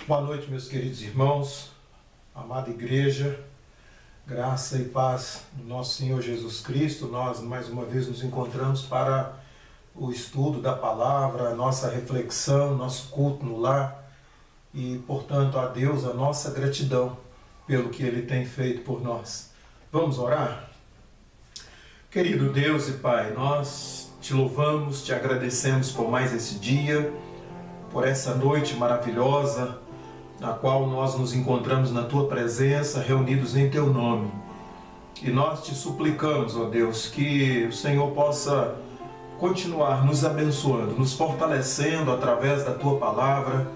Boa noite, meus queridos irmãos, amada igreja, graça e paz do nosso Senhor Jesus Cristo. Nós, mais uma vez, nos encontramos para o estudo da palavra, a nossa reflexão, nosso culto no lar e, portanto, a Deus a nossa gratidão pelo que Ele tem feito por nós. Vamos orar? Querido Deus e Pai, nós te louvamos, te agradecemos por mais esse dia, por essa noite maravilhosa, na qual nós nos encontramos na Tua presença, reunidos em Teu nome. E nós te suplicamos, ó Deus, que o Senhor possa continuar nos abençoando, nos fortalecendo através da Tua palavra,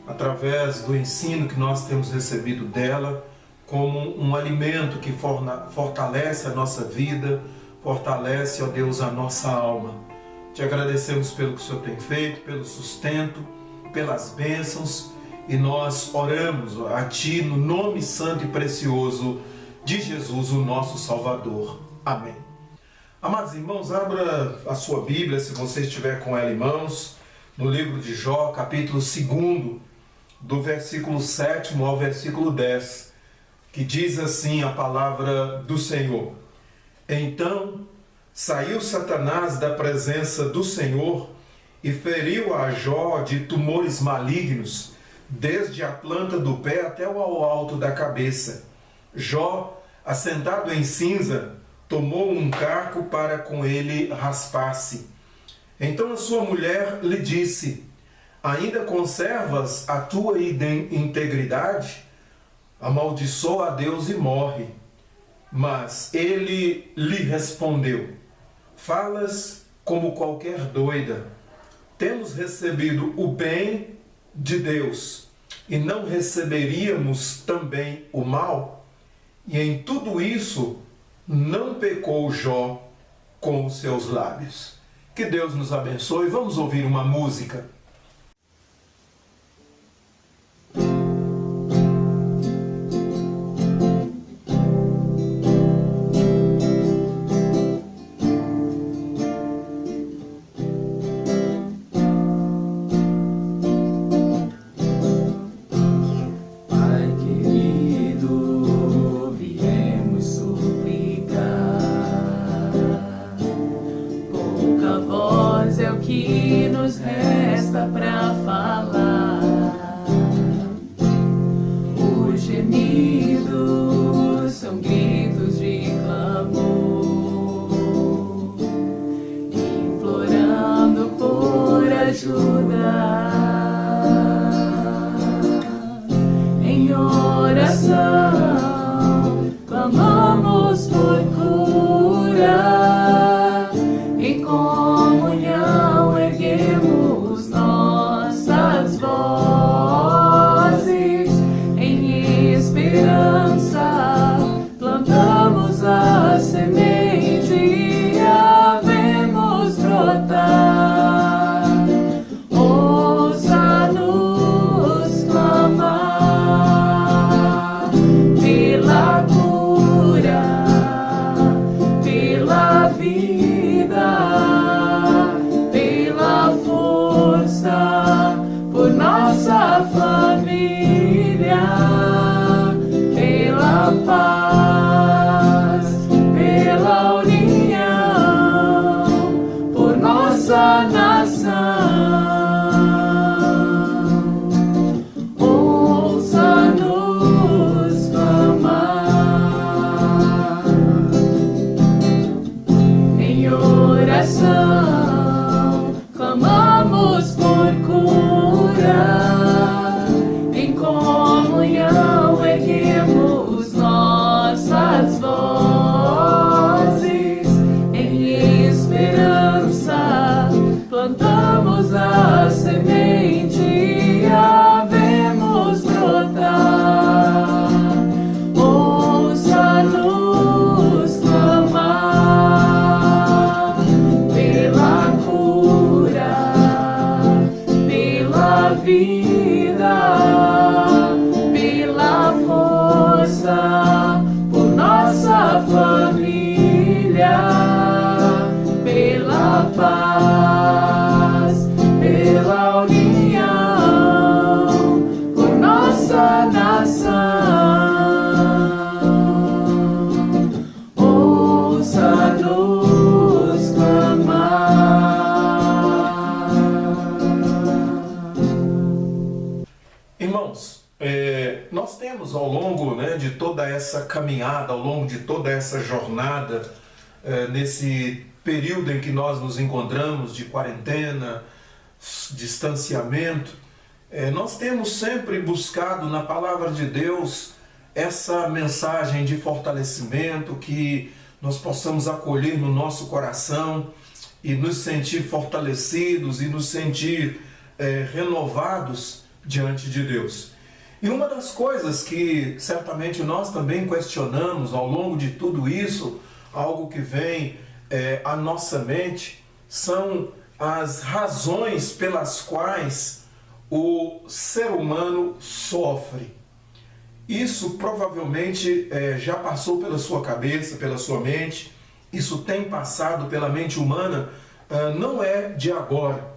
através do ensino que nós temos recebido dela, como um alimento que fortalece a nossa vida, fortalece, ó Deus, a nossa alma. Te agradecemos pelo que o Senhor tem feito, pelo sustento, pelas bênçãos, e nós oramos a Ti no nome santo e precioso de Jesus, o nosso Salvador. Amém. Amados irmãos, abra a sua Bíblia, se você estiver com ela em mãos, no livro de Jó, capítulo 2, do versículo 7 ao versículo 10, que diz assim a palavra do Senhor. Então saiu Satanás da presença do Senhor e feriu a Jó de tumores malignos, desde a planta do pé até o alto da cabeça. Jó, assentado em cinza, tomou um caco para com ele raspar-se. Então a sua mulher lhe disse: ainda conservas a tua integridade? Amaldiçoa a Deus e morre. Mas ele lhe respondeu: falas como qualquer doida. Temos recebido o bem de Deus, e não receberíamos também o mal? E em tudo isso não pecou Jó com os seus lábios. Que Deus nos abençoe. Vamos ouvir uma música. Pela união, por nós. Nós temos ao longo, né, de toda essa caminhada, ao longo de toda essa jornada, nesse período em que nós nos encontramos de quarentena, distanciamento, nós temos sempre buscado na Palavra de Deus essa mensagem de fortalecimento, que nós possamos acolher no nosso coração e nos sentir fortalecidos e nos sentir renovados diante de Deus. E uma das coisas que certamente nós também questionamos ao longo de tudo isso, algo que vem à nossa mente, são as razões pelas quais o ser humano sofre. Isso provavelmente já passou pela sua cabeça, pela sua mente, isso tem passado pela mente humana, não é de agora.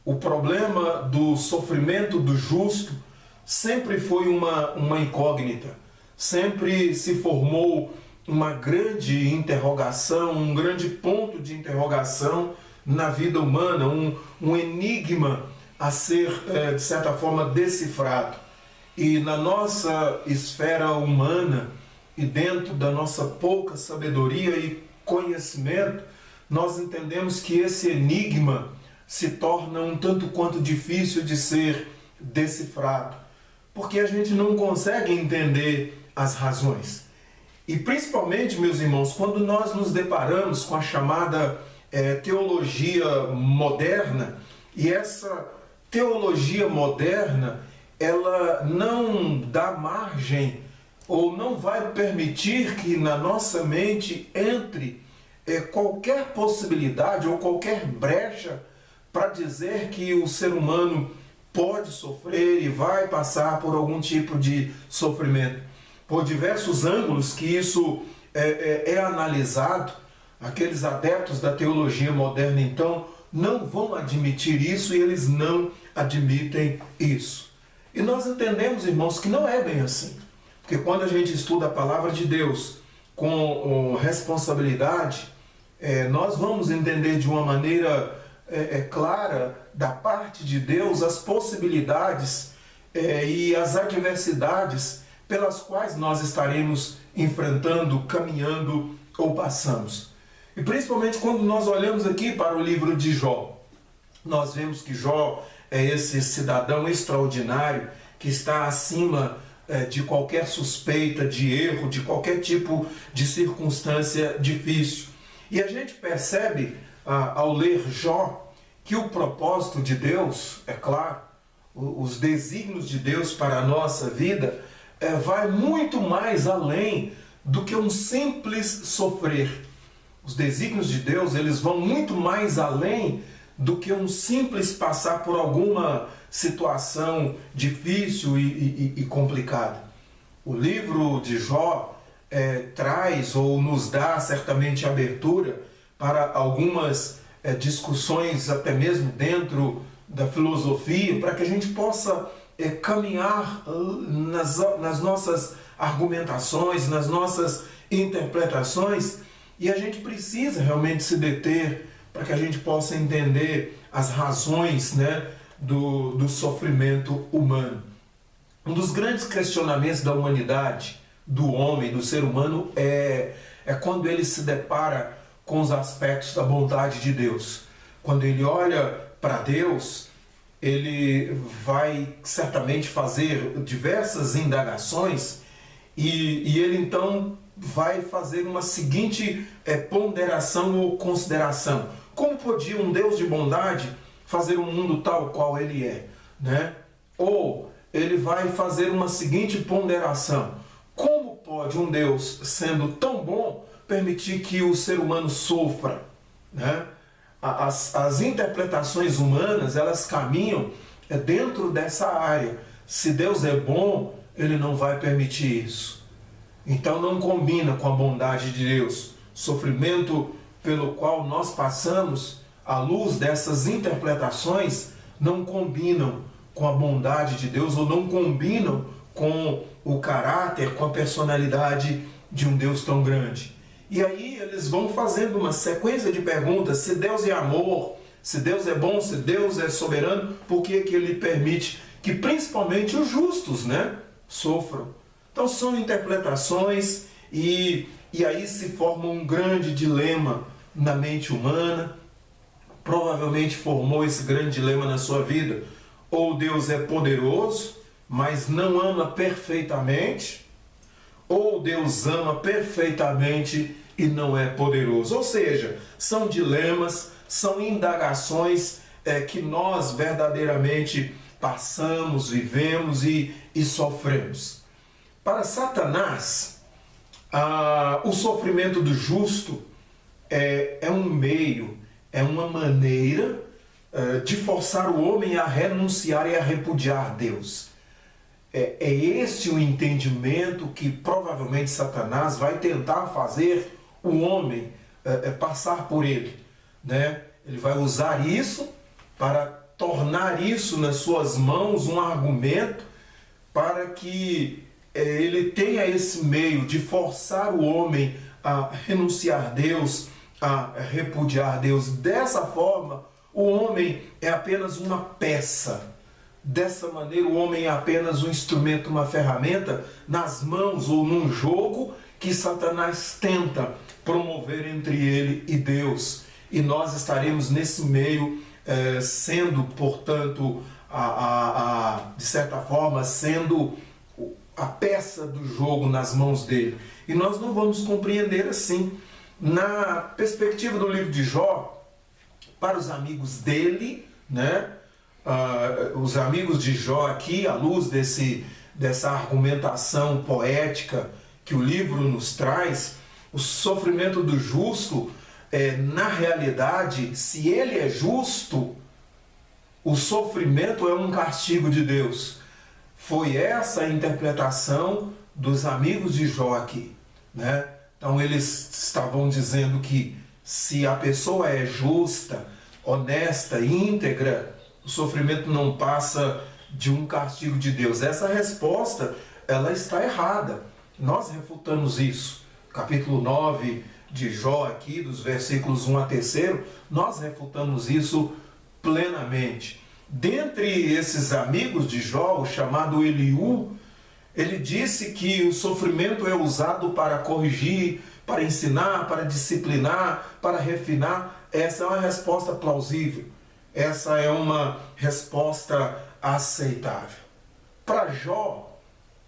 O problema do sofrimento do justo sempre foi uma incógnita, sempre se formou uma grande interrogação, um grande ponto de interrogação na vida humana, um enigma a ser, de certa forma, decifrado. E na nossa esfera humana e dentro da nossa pouca sabedoria e conhecimento, nós entendemos que esse enigma se torna um tanto quanto difícil de ser decifrado, porque a gente não consegue entender as razões. E principalmente, meus irmãos, quando nós nos deparamos com a chamada teologia moderna, e essa teologia moderna, ela não dá margem ou não vai permitir que na nossa mente entre qualquer possibilidade ou qualquer brecha para dizer que o ser humano pode sofrer e vai passar por algum tipo de sofrimento. Por diversos ângulos que isso é analisado, aqueles adeptos da teologia moderna, então, não vão admitir isso e eles não admitem isso. E nós entendemos, irmãos, que não é bem assim. Porque quando a gente estuda a palavra de Deus com responsabilidade, nós vamos entender de uma maneira clara da parte de Deus as possibilidades e as adversidades pelas quais nós estaremos enfrentando, caminhando ou passamos. E principalmente quando nós olhamos aqui para o livro de Jó, nós vemos que Jó é esse cidadão extraordinário que está acima de qualquer suspeita de erro, de qualquer tipo de circunstância difícil. E a gente percebe, ao ler Jó, que o propósito de Deus, é claro, os desígnios de Deus para a nossa vida, vai muito mais além do que um simples sofrer. Os desígnios de Deus, eles vão muito mais além do que um simples passar por alguma situação difícil e complicada. O livro de Jó traz ou nos dá certamente abertura para algumas discussões até mesmo dentro da filosofia, para que a gente possa caminhar nas nossas argumentações, nas nossas interpretações, e a gente precisa realmente se deter para que a gente possa entender as razões, né, do sofrimento humano. Um dos grandes questionamentos da humanidade, do homem, do ser humano, é quando ele se depara com os aspectos da bondade de Deus. Quando ele olha para Deus, ele vai certamente fazer diversas indagações e ele então vai fazer uma seguinte ponderação ou consideração. Como podia um Deus de bondade fazer um mundo tal qual ele é, né? Ou ele vai fazer uma seguinte ponderação: como pode um Deus, sendo tão bom, permitir que o ser humano sofra, né? As interpretações humanas, elas caminham dentro dessa área. Se Deus é bom, ele não vai permitir isso. Então não combina com a bondade de Deus. Sofrimento pelo qual nós passamos, à luz dessas interpretações, não combinam com a bondade de Deus ou não combinam com o caráter, com a personalidade de um Deus tão grande. E aí eles vão fazendo uma sequência de perguntas: se Deus é amor, se Deus é bom, se Deus é soberano, por que ele permite que principalmente os justos, né, sofram. Então são interpretações e aí se forma um grande dilema na mente humana. Provavelmente formou esse grande dilema na sua vida. Ou Deus é poderoso, mas não ama perfeitamente, ou Deus ama perfeitamente e não é poderoso. Ou seja, são dilemas, são indagações que nós verdadeiramente passamos, vivemos e sofremos. Para Satanás, o sofrimento do justo é um meio, é uma maneira de forçar o homem a renunciar e a repudiar Deus. É esse o entendimento que provavelmente Satanás vai tentar fazer o homem passar por ele, né? Ele vai usar isso para tornar isso nas suas mãos um argumento para que ele tenha esse meio de forçar o homem a renunciar a Deus, a repudiar Deus. Dessa forma, o homem é apenas uma peça. Dessa maneira, o homem é apenas um instrumento, uma ferramenta nas mãos ou num jogo que Satanás tenta promover entre ele e Deus. E nós estaremos nesse meio sendo, portanto, de certa forma, sendo a peça do jogo nas mãos dele. E nós não vamos compreender assim. Na perspectiva do livro de Jó, para os amigos dele, né? Os amigos de Jó aqui, à luz dessa argumentação poética que o livro nos traz, o sofrimento do justo, na realidade, se ele é justo, o sofrimento é um castigo de Deus. Foi essa a interpretação dos amigos de Jó aqui, né? Então eles estavam dizendo que se a pessoa é justa, honesta, íntegra, o sofrimento não passa de um castigo de Deus. Essa resposta, ela está errada. Nós refutamos isso. Capítulo 9 de Jó aqui, dos versículos 1 a 3, nós refutamos isso plenamente. Dentre esses amigos de Jó, o chamado Eliú, ele disse que o sofrimento é usado para corrigir, para ensinar, para disciplinar, para refinar. Essa é uma resposta plausível. Essa é uma resposta aceitável. Para Jó,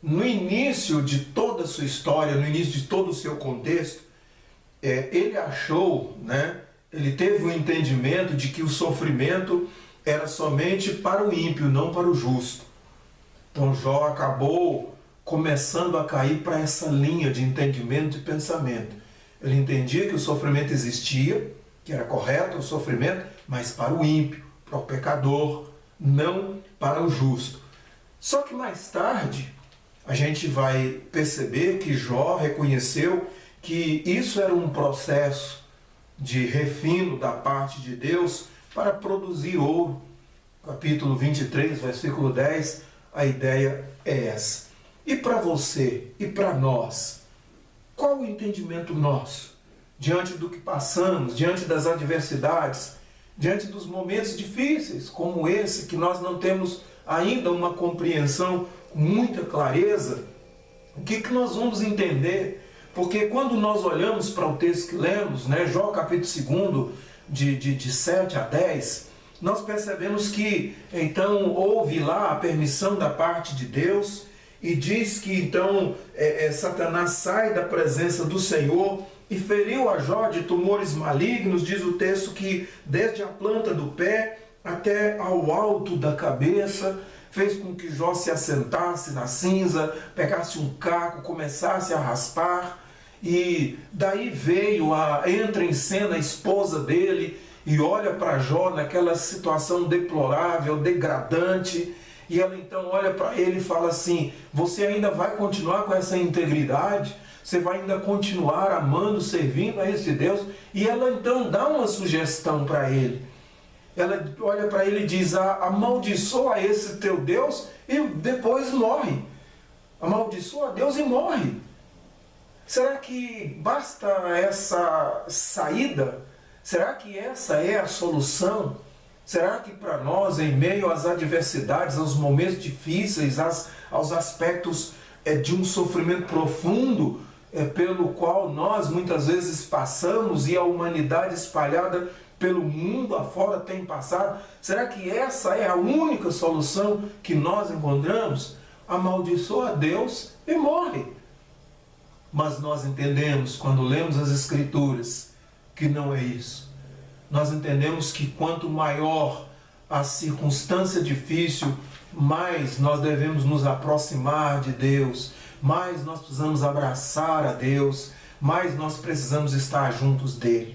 no início de toda a sua história, no início de todo o seu contexto, ele achou, né, ele teve o entendimento de que o sofrimento era somente para o ímpio, não para o justo. Então Jó acabou começando a cair para essa linha de entendimento e pensamento. Ele entendia que o sofrimento existia, que era correto o sofrimento, mas para o ímpio, para o pecador, não para o justo. Só que mais tarde, a gente vai perceber que Jó reconheceu que isso era um processo de refino da parte de Deus para produzir ouro. Capítulo 23, versículo 10, a ideia é essa. E para você e para nós, qual o entendimento nosso diante do que passamos, diante das adversidades, diante dos momentos difíceis como esse, que nós não temos ainda uma compreensão com muita clareza? O que nós vamos entender? Porque quando nós olhamos para o texto que lemos, né, Jó capítulo 2, de 7 a 10, nós percebemos que então houve lá a permissão da parte de Deus, e diz que então Satanás sai da presença do Senhor e feriu a Jó de tumores malignos. Diz o texto que desde a planta do pé até ao alto da cabeça, fez com que Jó se assentasse na cinza, pegasse um caco, começasse a raspar, e daí entra em cena a esposa dele e olha para Jó naquela situação deplorável, degradante, e ela então olha para ele e fala assim: você ainda vai continuar com essa integridade? Você vai ainda continuar amando, servindo a esse Deus? E ela então dá uma sugestão para ele. Ela olha para ele e diz: amaldiçoa esse teu Deus e depois morre. Amaldiçoa a Deus e morre. Será que basta essa saída? Será que essa é a solução? Será que para nós, em meio às adversidades, aos momentos difíceis, aos aspectos de um sofrimento profundo pelo qual nós muitas vezes passamos e a humanidade espalhada pelo mundo afora tem passado, será que essa é a única solução que nós encontramos? Amaldiçoa a Deus e morre. Mas nós entendemos, quando lemos as Escrituras, que não é isso. Nós entendemos que quanto maior a circunstância difícil, mais nós devemos nos aproximar de Deus, mais nós precisamos abraçar a Deus, mais nós precisamos estar juntos dele.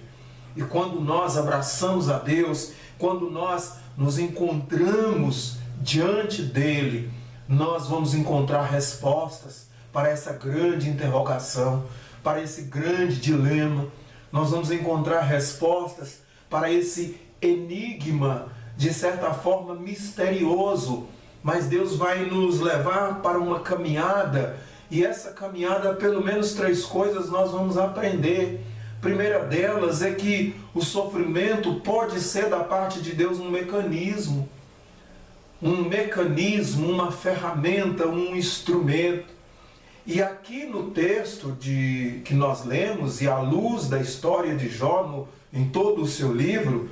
E quando nós abraçamos a Deus, quando nós nos encontramos diante dele, nós vamos encontrar respostas para essa grande interrogação, para esse grande dilema. Nós vamos encontrar respostas para esse enigma, de certa forma misterioso, mas Deus vai nos levar para uma caminhada, e essa caminhada, pelo menos 3 coisas nós vamos aprender. A primeira delas é que o sofrimento pode ser da parte de Deus um mecanismo, uma ferramenta, um instrumento. E aqui no texto que nós lemos, e à luz da história de Jó, em todo o seu livro,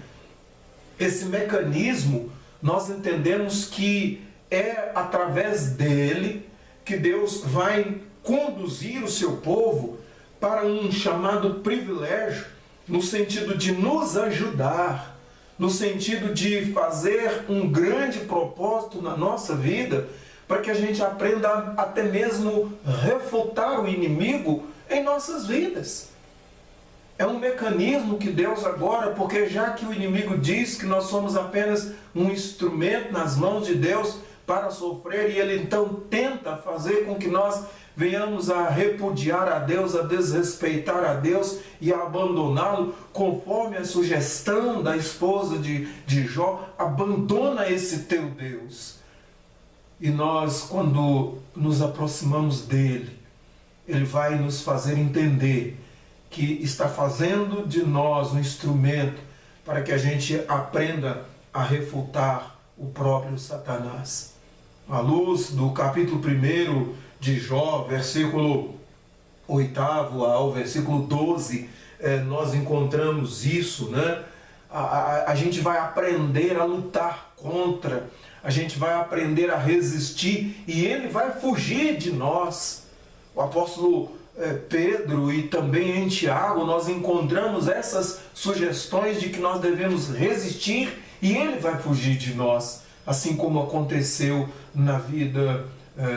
esse mecanismo, nós entendemos que é através dele que Deus vai conduzir o seu povo para um chamado privilégio, no sentido de nos ajudar, no sentido de fazer um grande propósito na nossa vida, para que a gente aprenda até mesmo refutar o inimigo em nossas vidas. É um mecanismo que Deus agora, porque já que o inimigo diz que nós somos apenas um instrumento nas mãos de Deus para sofrer, e ele então tenta fazer com que nós venhamos a repudiar a Deus, a desrespeitar a Deus e a abandoná-lo, conforme a sugestão da esposa de Jó, abandona esse teu Deus. E nós, quando nos aproximamos dele, ele vai nos fazer entender que está fazendo de nós um instrumento para que a gente aprenda a refutar o próprio Satanás. À luz do capítulo 1 de Jó, versículo 8 ao versículo 12, nós encontramos isso, né? A gente vai aprender a lutar contra, a gente vai aprender a resistir, e ele vai fugir de nós. O apóstolo Pedro e também em Tiago, nós encontramos essas sugestões de que nós devemos resistir e ele vai fugir de nós, assim como aconteceu na vida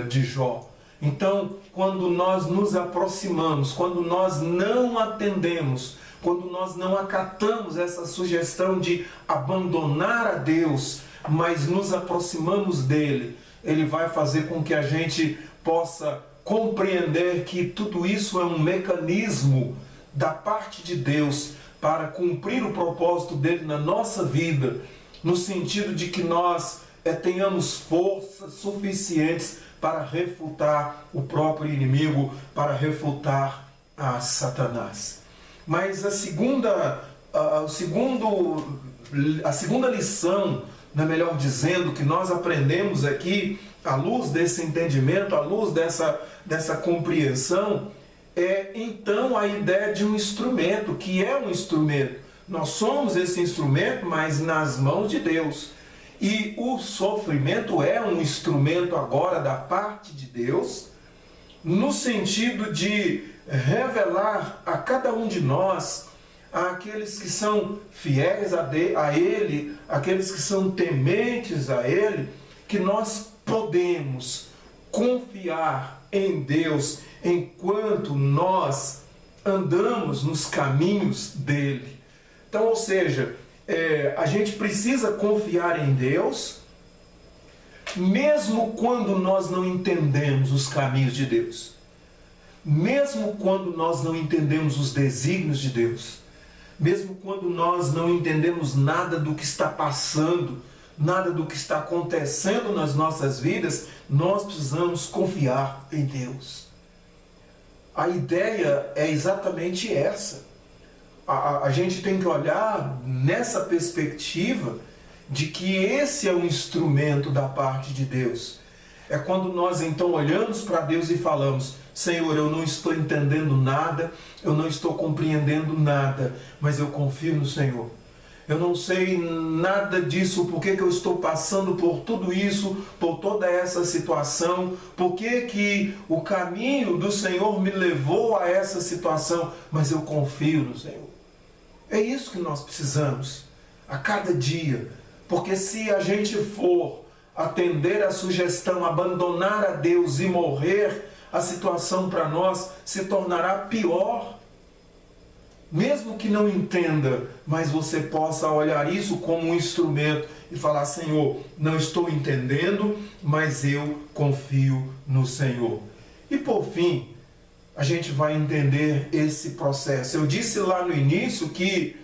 de Jó. Então, quando nós nos aproximamos, quando nós não atendemos, quando nós não acatamos essa sugestão de abandonar a Deus, mas nos aproximamos dele, ele vai fazer com que a gente possa compreender que tudo isso é um mecanismo da parte de Deus para cumprir o propósito dele na nossa vida, no sentido de que nós tenhamos forças suficientes para refutar o próprio inimigo, para refutar a Satanás. Mas a segunda lição, melhor dizendo, que nós aprendemos aqui, à luz desse entendimento, à luz dessa compreensão, é então a ideia de um instrumento, que é um instrumento. Nós somos esse instrumento, mas nas mãos de Deus. E o sofrimento é um instrumento agora da parte de Deus, no sentido de revelar a cada um de nós, àqueles que são fiéis a Ele, aqueles que são tementes a Ele, que nós podemos confiar em Deus enquanto nós andamos nos caminhos dele. Então, ou seja, a gente precisa confiar em Deus, mesmo quando nós não entendemos os caminhos de Deus, mesmo quando nós não entendemos os desígnios de Deus, mesmo quando nós não entendemos nada do que está passando, nada do que está acontecendo nas nossas vidas, nós precisamos confiar em Deus. A ideia é exatamente essa. A gente tem que olhar nessa perspectiva de que esse é um instrumento da parte de Deus. É quando nós então olhamos para Deus e falamos: Senhor, eu não estou entendendo nada, eu não estou compreendendo nada, mas eu confio no Senhor. Eu não sei nada disso, por que eu estou passando por tudo isso, por toda essa situação, por que o caminho do Senhor me levou a essa situação, mas eu confio no Senhor. É isso que nós precisamos, a cada dia, porque se a gente for atender a sugestão, abandonar a Deus e morrer, a situação para nós se tornará pior. Mesmo que não entenda, mas você possa olhar isso como um instrumento e falar: Senhor, não estou entendendo, mas eu confio no Senhor. E por fim, a gente vai entender esse processo. Eu disse lá no início que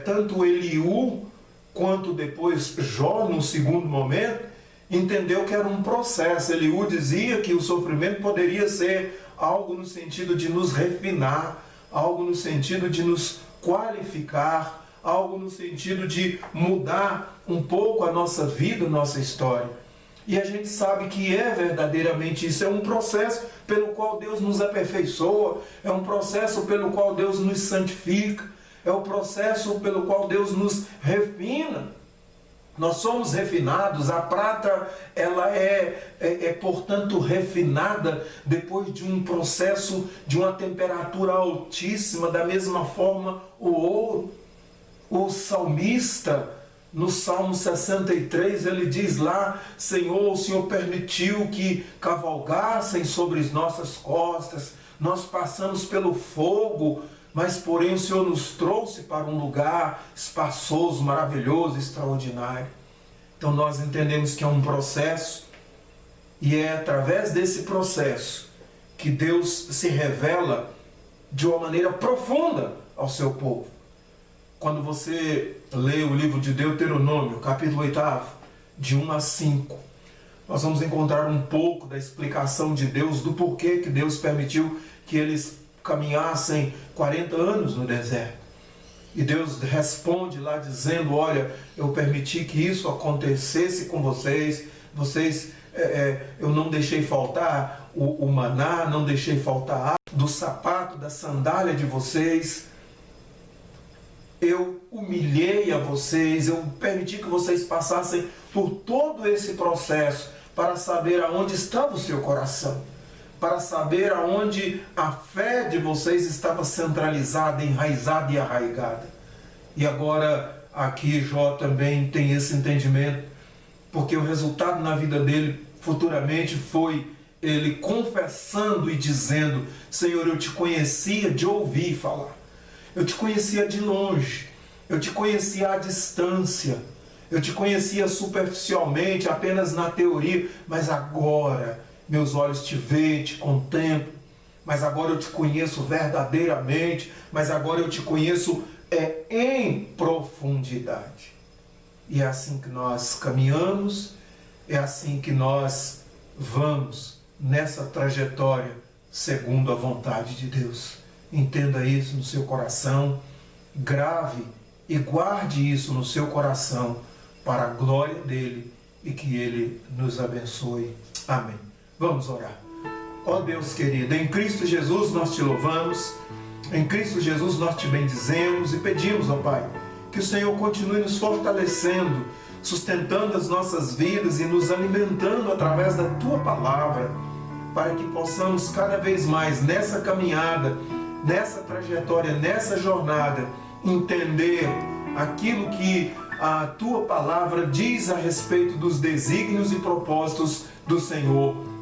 tanto Eliú quanto depois Jó, no segundo momento, entendeu que era um processo. Eliú dizia que o sofrimento poderia ser algo no sentido de nos refinar, algo no sentido de nos qualificar, algo no sentido de mudar um pouco a nossa vida, a nossa história. E a gente sabe que é verdadeiramente isso, é um processo pelo qual Deus nos aperfeiçoa, é um processo pelo qual Deus nos santifica, é o processo pelo qual Deus nos refina. Nós somos refinados, a prata ela portanto refinada depois de um processo de uma temperatura altíssima. Da mesma forma o ouro. O salmista, no Salmo 63, ele diz lá: Senhor, o Senhor permitiu que cavalgassem sobre as nossas costas, nós passamos pelo fogo, mas porém o Senhor nos trouxe para um lugar espaçoso, maravilhoso, extraordinário. Então nós entendemos que é um processo, e é através desse processo que Deus se revela de uma maneira profunda ao seu povo. Quando você lê o livro de Deuteronômio, capítulo 8, de 1 a 5, nós vamos encontrar um pouco da explicação de Deus, do porquê que Deus permitiu que eles caminhassem 40 anos no deserto. E Deus responde lá dizendo: olha, eu permiti que isso acontecesse com vocês, eu não deixei faltar o maná, não deixei faltar do sapato, da sandália de vocês, eu humilhei a vocês, eu permiti que vocês passassem por todo esse processo para saber aonde estava o seu coração, para saber aonde a fé de vocês estava centralizada, enraizada e arraigada. E agora aqui Jó também tem esse entendimento, porque o resultado na vida dele futuramente foi ele confessando e dizendo: Senhor, eu te conhecia de ouvir falar, eu te conhecia de longe, eu te conhecia à distância, eu te conhecia superficialmente, apenas na teoria, mas agora meus olhos te veem, te contemplam, mas agora eu te conheço verdadeiramente, mas agora eu te conheço em profundidade. E é assim que nós caminhamos, é assim que nós vamos nessa trajetória segundo a vontade de Deus. Entenda isso no seu coração, grave e guarde isso no seu coração para a glória dele e que ele nos abençoe. Amém. Vamos orar. Ó Deus querido, em Cristo Jesus nós te louvamos, em Cristo Jesus nós te bendizemos e pedimos, ó Pai, que o Senhor continue nos fortalecendo, sustentando as nossas vidas e nos alimentando através da Tua Palavra, para que possamos cada vez mais nessa caminhada, nessa trajetória, nessa jornada, entender aquilo que a Tua Palavra diz a respeito dos desígnios e propósitos do Senhor.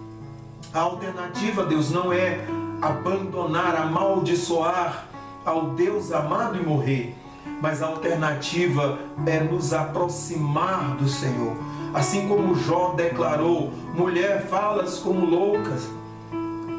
A alternativa, Deus, não é abandonar, amaldiçoar ao Deus amado e morrer, mas a alternativa é nos aproximar do Senhor. Assim como Jó declarou: mulher, falas como loucas,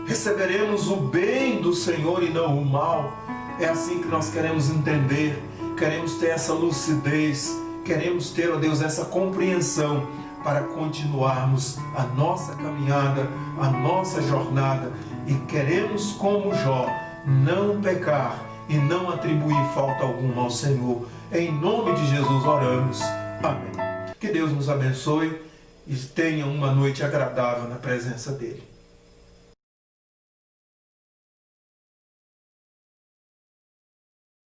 receberemos o bem do Senhor e não o mal. É assim que nós queremos entender, queremos ter essa lucidez, queremos ter, ó Deus, essa compreensão para continuarmos a nossa caminhada, a nossa jornada, e queremos, como Jó, não pecar e não atribuir falta alguma ao Senhor. Em nome de Jesus oramos. Amém. Que Deus nos abençoe e tenha uma noite agradável na presença dEle.